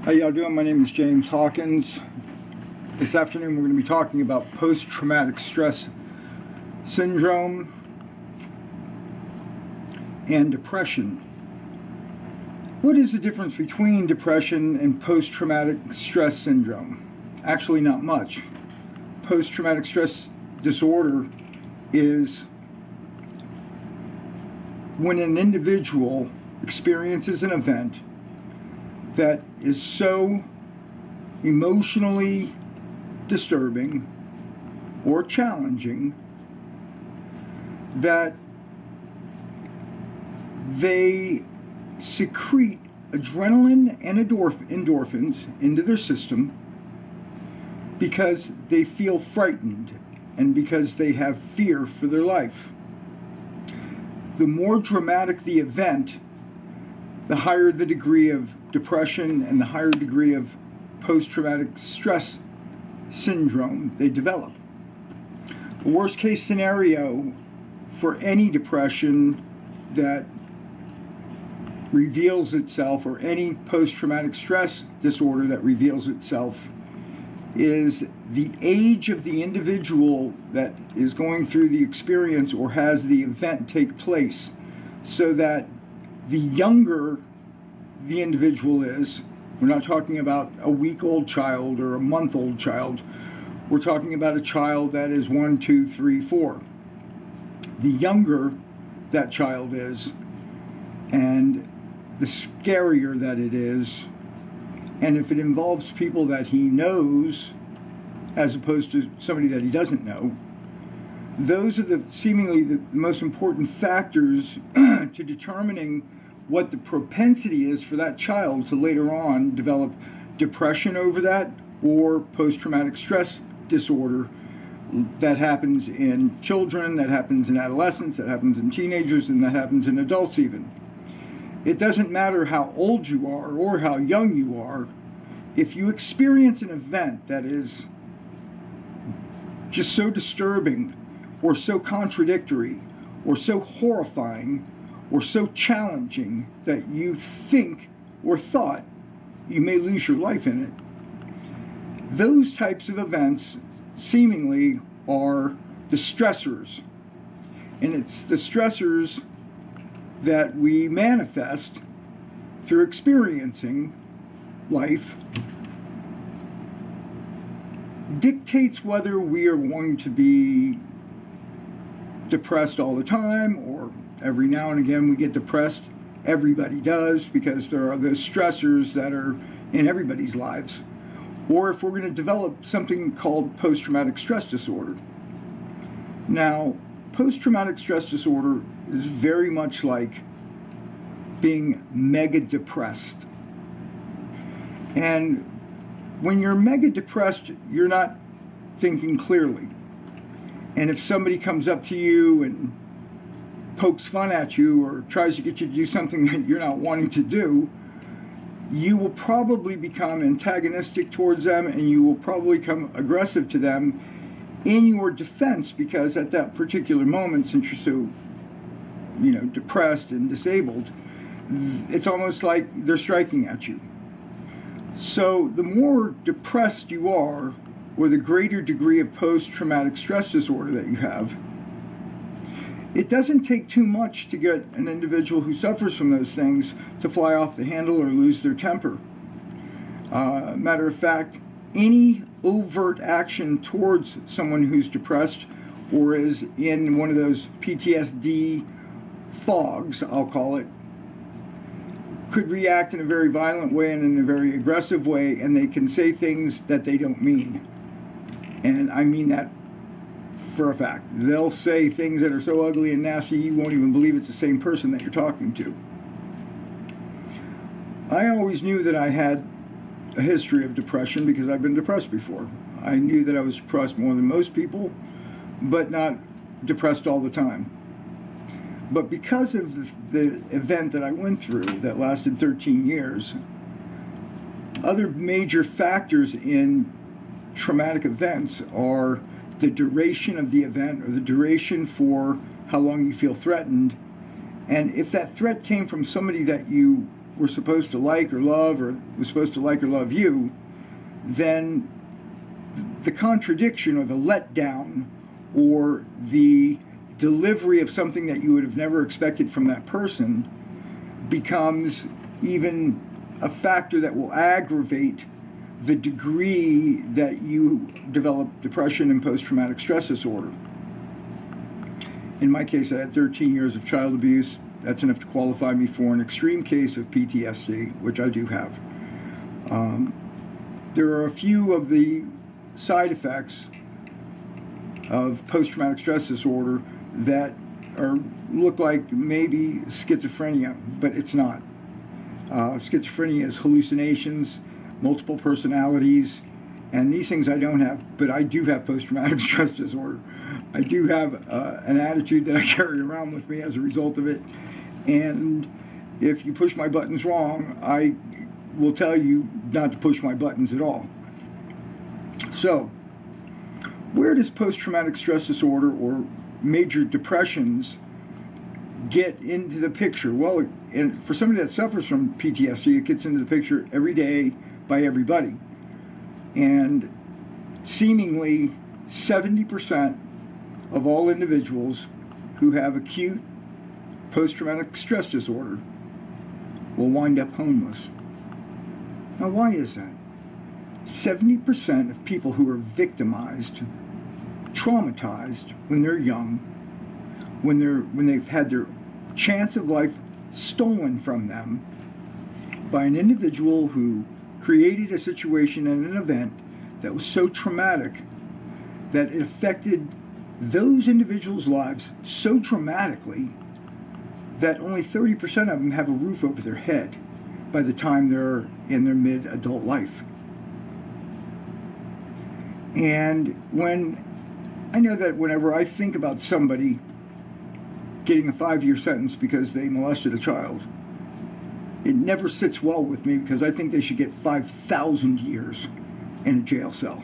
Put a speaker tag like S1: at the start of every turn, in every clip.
S1: How y'all doing? My name is James Hawkins. This afternoon we're going to be talking about post-traumatic stress syndrome and depression. What is the difference between depression and post-traumatic stress syndrome? Actually, not much. Post-traumatic stress disorder is when an individual experiences an event that is so emotionally disturbing or challenging that they secrete adrenaline and endorphins into their system because they feel frightened and because they have fear for their life. The more dramatic the event, the higher the degree of depression and the higher degree of post-traumatic stress syndrome they develop. The worst case scenario for any depression that reveals itself, or any post-traumatic stress disorder that reveals itself, is the age of the individual that is going through the experience or has the event take place, so that the younger the individual is, we're not talking about a week-old child or a month-old child, we're talking about a child that is 1, 2, 3, 4. The younger that child is, and the scarier that it is, and if it involves people that he knows as opposed to somebody that he doesn't know, those are seemingly the most important factors to determining what the propensity is for that child to later on develop depression over that, or post-traumatic stress disorder that happens in children, that happens in adolescents, that happens in teenagers, and that happens in adults even. It doesn't matter how old you are or how young you are. If you experience an event that is just so disturbing or so contradictory or so horrifying or so challenging that you think or thought you may lose your life in it, those types of events seemingly are the stressors. And it's the stressors that we manifest through experiencing life dictates whether we are going to be depressed all the time, or every now and again we get depressed. Everybody does, because there are those stressors that are in everybody's lives. Or if we're going to develop something called post-traumatic stress disorder. Now, post-traumatic stress disorder is very much like being mega depressed. And when you're mega depressed, you're not thinking clearly. And if somebody comes up to you and pokes fun at you or tries to get you to do something that you're not wanting to do, you will probably become antagonistic towards them, and you will probably become aggressive to them in your defense, because at that particular moment, since you're so, depressed and disabled, it's almost like they're striking at you. So the more depressed you are, or the greater degree of post-traumatic stress disorder that you have, it doesn't take too much to get an individual who suffers from those things to fly off the handle or lose their temper. Matter of fact, any overt action towards someone who's depressed or is in one of those PTSD fogs, I'll call it, could react in a very violent way and in a very aggressive way, and they can say things that they don't mean. And I mean that for a fact. They'll say things that are so ugly and nasty you won't even believe it's the same person that you're talking to. I always knew that I had a history of depression because I've been depressed before. I knew that I was depressed more than most people, but not depressed all the time. But because of the event that I went through that lasted 13 years, other major factors in traumatic events are the duration of the event, or the duration for how long you feel threatened. And if that threat came from somebody that you were supposed to like or love, or was supposed to like or love you, then the contradiction or the letdown or the delivery of something that you would have never expected from that person becomes even a factor that will aggravate the degree that you develop depression and post-traumatic stress disorder. In my case, I had 13 years of child abuse. That's enough to qualify me for an extreme case of PTSD, which I do have. There are a few of the side effects of post-traumatic stress disorder that look like maybe schizophrenia, but it's not. Schizophrenia is hallucinations, multiple personalities, and these things I don't have, but I do have post-traumatic stress disorder. I do have an attitude that I carry around with me as a result of it, and if you push my buttons wrong, I will tell you not to push my buttons at all. So, where does post-traumatic stress disorder or major depressions get into the picture? Well, and for somebody that suffers from PTSD, it gets into the picture every day by everybody. And seemingly 70% of all individuals who have acute post-traumatic stress disorder will wind up homeless. Now, why is that? 70% of people who are victimized, traumatized when they're young, when they've had their chance of life stolen from them by an individual who created a situation and an event that was so traumatic that it affected those individuals' lives so dramatically that only 30% of them have a roof over their head by the time they're in their mid-adult life. And I know that whenever I think about somebody getting a 5-year sentence because they molested a child, it never sits well with me because I think they should get 5,000 years in a jail cell.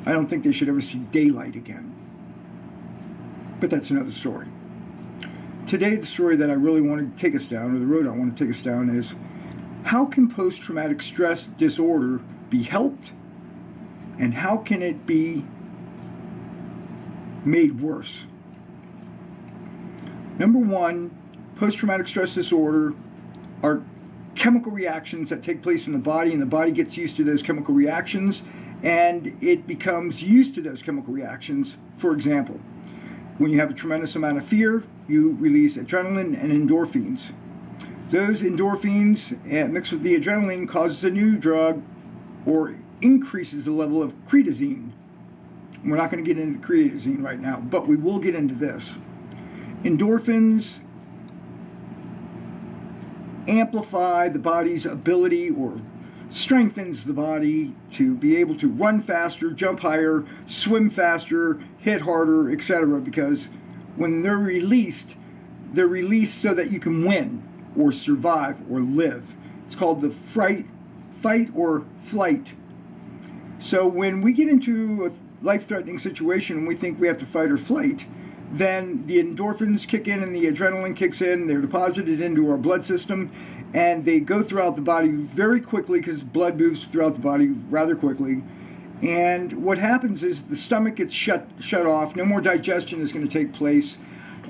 S1: I don't think they should ever see daylight again. But that's another story. Today, the story that I really want to take us down, or the road I want to take us down, is how can post-traumatic stress disorder be helped, and how can it be made worse? Number one, post-traumatic stress disorder are chemical reactions that take place in the body, and the body gets used to those chemical reactions, and it becomes used to those chemical reactions. For example, when you have a tremendous amount of fear, you release adrenaline and endorphins. Those endorphins mixed with the adrenaline causes a new drug or increases the level of cretazine. We're not going to get into cretazine right now, but we will get into this. Endorphins amplify the body's ability, or strengthens the body to be able to run faster, jump higher, swim faster, hit harder, etc. Because when they're released so that you can win or survive or live. It's called the fight or flight. So when we get into a life-threatening situation and we think we have to fight or flight, then the endorphins kick in and the adrenaline kicks in. They're deposited into our blood system, and they go throughout the body very quickly because blood moves throughout the body rather quickly. And what happens is the stomach gets shut off. No more digestion is going to take place.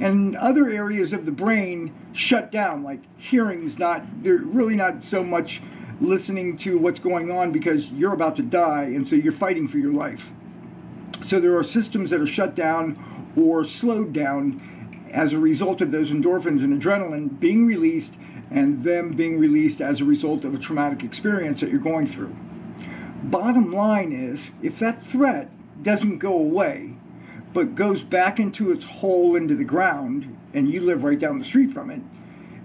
S1: And other areas of the brain shut down, like hearing is they're really not so much listening to what's going on because you're about to die, and so you're fighting for your life. So there are systems that are shut down or slowed down as a result of those endorphins and adrenaline being released, and them being released as a result of a traumatic experience that you're going through. Bottom line is, if that threat doesn't go away, but goes back into its hole into the ground, and you live right down the street from it,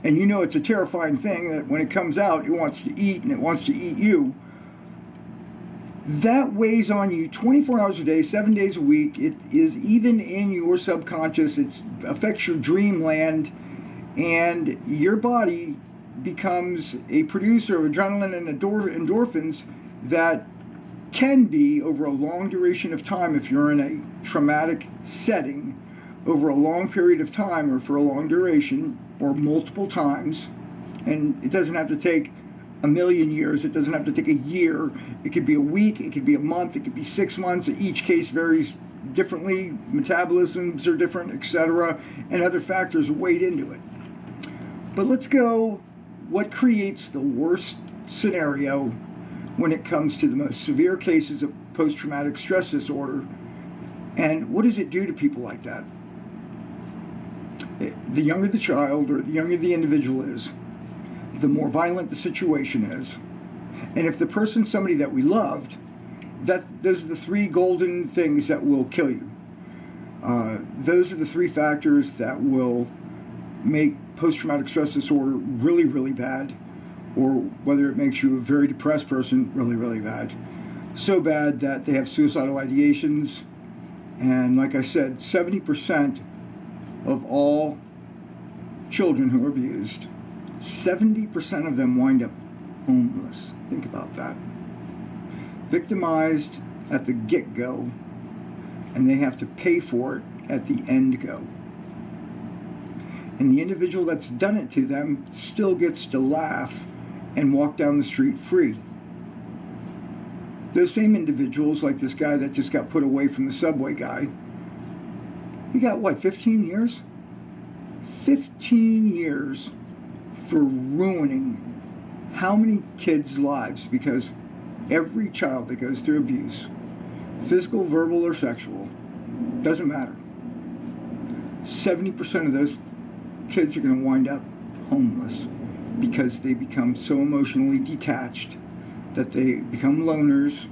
S1: and you know it's a terrifying thing that when it comes out, it wants to eat, and it wants to eat you, that weighs on you 24 hours a day, 7 days a week. It is even in your subconscious. It affects your dreamland, and your body becomes a producer of adrenaline and endorphins that can be, over a long duration of time, if you're in a traumatic setting, over a long period of time or for a long duration or multiple times, And it doesn't have to take a million years. It doesn't have to take a year. It could be a week. It could be a month. It could be 6 months. Each case varies differently. Metabolisms are different, etc. And other factors weighed into it. But let's go, what creates the worst scenario when it comes to the most severe cases of post-traumatic stress disorder, and what does it do to people like that? The younger the child or the younger the individual is, the more violent the situation is. And if the person's somebody that we loved, those are the three golden things that will kill you. Those are the three factors that will make post-traumatic stress disorder really, really bad, or whether it makes you a very depressed person really, really bad. So bad that they have suicidal ideations. And like I said, 70% of all children who are abused, 70% of them wind up homeless. Think about that. Victimized at the get-go, and they have to pay for it at the end-go. And the individual that's done it to them still gets to laugh and walk down the street free. Those same individuals, like this guy that just got put away from the subway guy, he got what, 15 years? 15 years for ruining how many kids' lives? Because every child that goes through abuse, physical, verbal, or sexual, doesn't matter. 70% of those kids are going to wind up homeless because they become so emotionally detached that they become loners,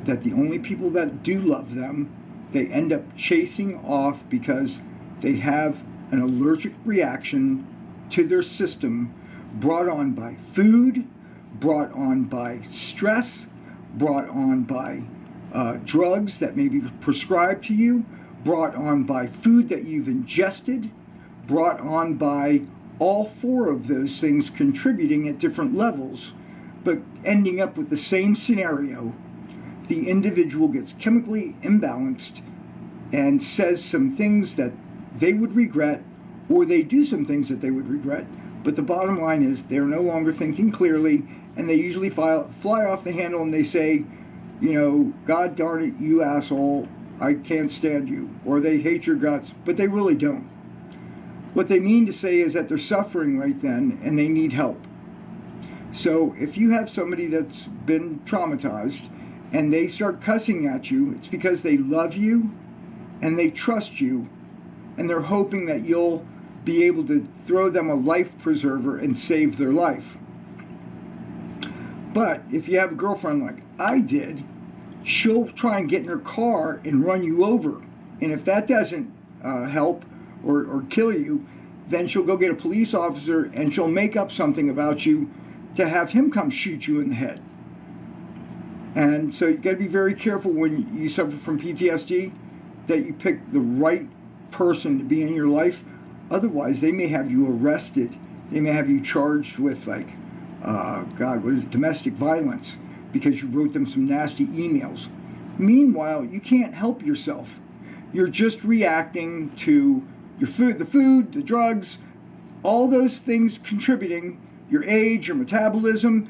S1: that the only people that do love them, they end up chasing off because they have an allergic reaction to their system brought on by food, brought on by stress, brought on by drugs that may be prescribed to you, brought on by food that you've ingested, brought on by all four of those things contributing at different levels, but ending up with the same scenario. The individual gets chemically imbalanced and says some things that they would regret, or they do some things that they would regret, but the bottom line is they're no longer thinking clearly, and they usually fly off the handle and they say, you know, God darn it, you asshole, I can't stand you, or they hate your guts, but they really don't. What they mean to say is that they're suffering right then and they need help. So if you have somebody that's been traumatized and they start cussing at you, it's because they love you and they trust you, and they're hoping that you'll be able to throw them a life preserver and save their life. But if you have a girlfriend like I did, she'll try and get in her car and run you over. And if that doesn't help or kill you, then she'll go get a police officer and she'll make up something about you to have him come shoot you in the head. And so you got to be very careful when you suffer from PTSD that you pick the right person to be in your life. Otherwise, they may have you arrested. They may have you charged with, like, domestic violence because you wrote them some nasty emails. Meanwhile, you can't help yourself. You're just reacting to your food, the drugs, all those things contributing, your age, your metabolism,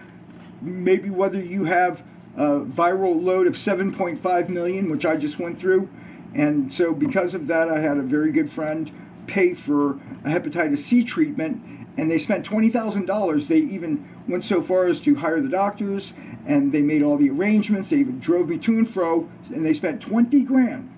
S1: maybe whether you have a viral load of 7.5 million, which I just went through. And so because of that, I had a very good friend pay for a hepatitis C treatment, and they spent $20,000. They even went so far as to hire the doctors, and they made all the arrangements. They even drove me to and fro, and they spent 20 grand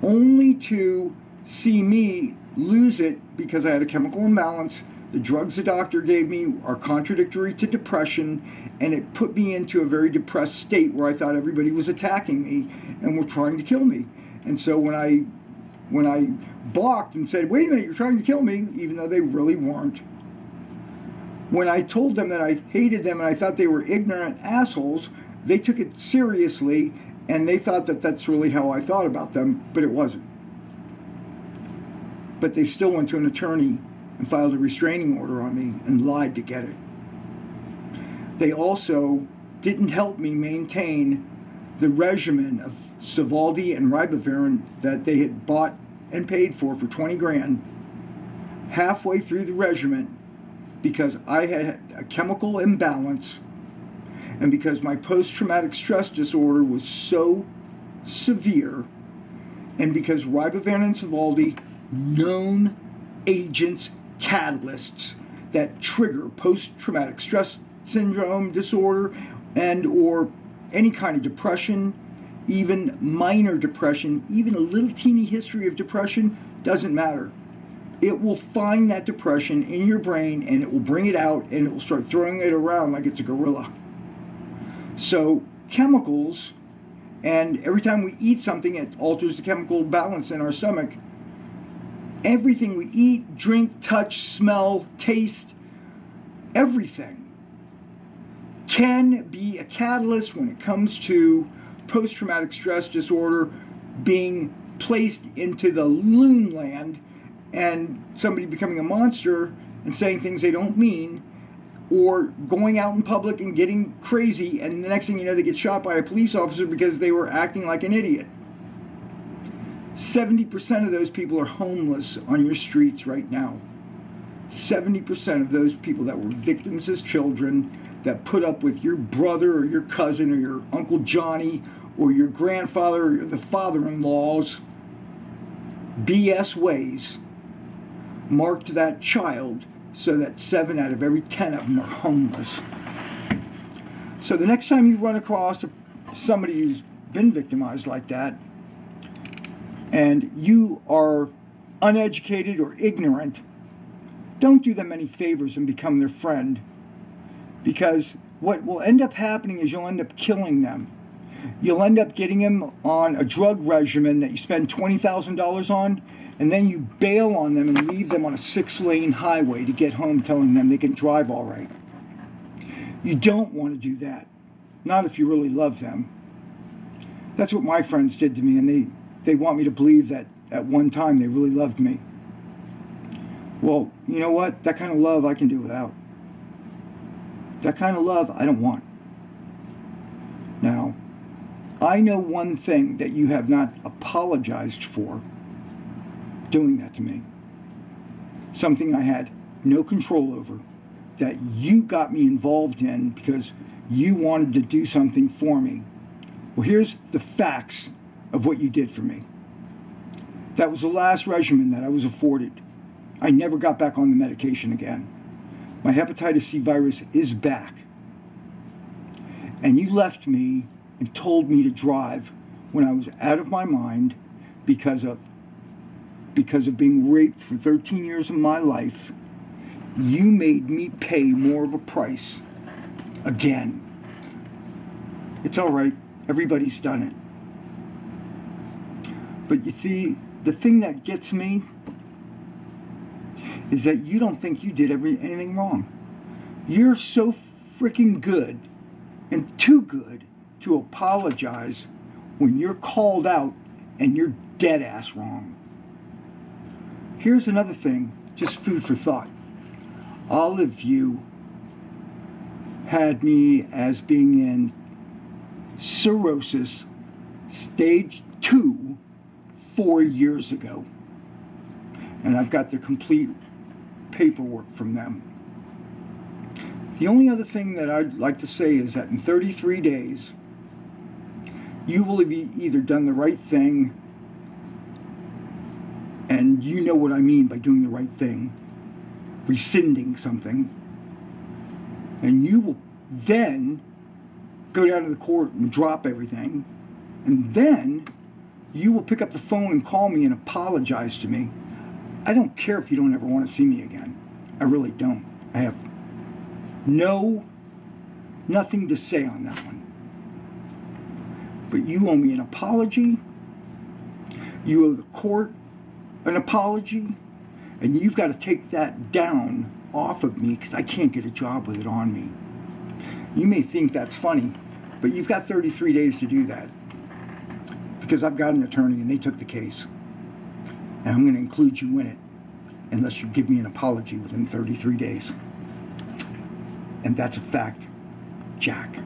S1: only to see me lose it because I had a chemical imbalance. The drugs the doctor gave me are contradictory to depression, and it put me into a very depressed state where I thought everybody was attacking me and were trying to kill me. And so when I balked and said, wait a minute, you're trying to kill me, even though they really weren't. When I told them that I hated them and I thought they were ignorant assholes, they took it seriously, and they thought that that's really how I thought about them, but it wasn't. But they still went to an attorney and filed a restraining order on me and lied to get it. They also didn't help me maintain the regimen of Sovaldi and Ribavirin that they had bought and paid for 20 grand. Halfway through the regimen, because I had a chemical imbalance, and because my post-traumatic stress disorder was so severe, and because ribavirin and Sovaldi, known agents, catalysts that trigger post-traumatic stress syndrome disorder and or any kind of depression, even minor depression, even a little teeny history of depression, doesn't matter. It will find that depression in your brain and it will bring it out and it will start throwing it around like it's a gorilla. So chemicals, and every time we eat something, it alters the chemical balance in our stomach. Everything we eat, drink, touch, smell, taste, everything can be a catalyst when it comes to post-traumatic stress disorder being placed into the loon land and somebody becoming a monster and saying things they don't mean, or going out in public and getting crazy, and the next thing you know they get shot by a police officer because they were acting like an idiot. 70% of those people are homeless on your streets right now. 70% of those people that were victims as children, that put up with your brother or your cousin or your Uncle Johnny or your grandfather or the father-in-law's BS ways, marked that child so that 7 out of every 10 of them are homeless. So the next time you run across somebody who's been victimized like that, and you are uneducated or ignorant, don't do them any favors and become their friend. Because what will end up happening is you'll end up killing them. You'll end up getting them on a drug regimen that you spend $20,000 on, and then you bail on them and leave them on a 6-lane highway to get home telling them they can drive all right. You don't want to do that. Not if you really love them. That's what my friends did to me, and they want me to believe that at one time they really loved me. Well, you know what? That kind of love I can do without. That kind of love I don't want. Now, I know one thing that you have not apologized for doing that to me. Something I had no control over, that you got me involved in because you wanted to do something for me. Well, here's the facts of what you did for me. That was the last regimen that I was afforded. I never got back on the medication again. My hepatitis C virus is back. And you left me and told me to drive when I was out of my mind because of being raped for 13 years of my life. You made me pay more of a price again. It's all right. Everybody's done it. But you see, the thing that gets me is that you don't think you did anything wrong. You're so freaking good and too good to apologize when you're called out and you're dead ass wrong. Here's another thing, just food for thought. All of you had me as being in cirrhosis stage 2 4 years ago. And I've got the complete paperwork from them. The only other thing that I'd like to say is that in 33 days, you will have either done the right thing, and you know what I mean by doing the right thing, rescinding something, and you will then go down to the court and drop everything, and then you will pick up the phone and call me and apologize to me. I don't care if you don't ever want to see me again. I really don't. I have nothing to say on that one. But you owe me an apology. You owe the court an apology. And you've got to take that down off of me because I can't get a job with it on me. You may think that's funny, but you've got 33 days to do that. Because I've got an attorney and they took the case. And I'm going to include you in it unless you give me an apology within 33 days. And that's a fact, Jack.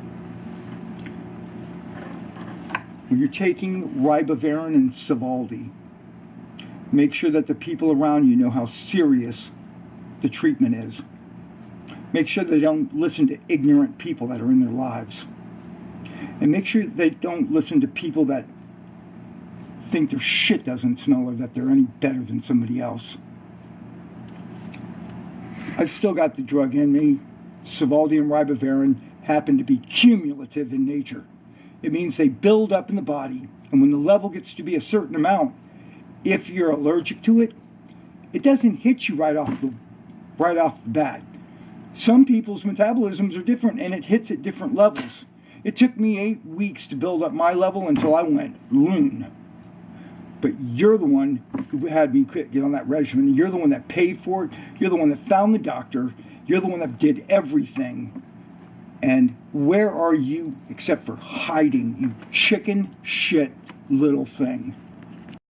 S1: When you're taking ribavirin and Sovaldi, make sure that the people around you know how serious the treatment is. Make sure they don't listen to ignorant people that are in their lives. And make sure they don't listen to people that think their shit doesn't smell or that they're any better than somebody else. I've still got the drug in me. Sovaldi and ribavirin happen to be cumulative in nature. It means they build up in the body, and when the level gets to be a certain amount, if you're allergic to it, it doesn't hit you right off the bat. Some people's metabolisms are different, and it hits at different levels. It took me 8 weeks to build up my level until I went loon. But you're the one who had me get on that regimen. You're the one that paid for it. You're the one that found the doctor. You're the one that did everything. And where are you except for hiding, you chicken shit little thing?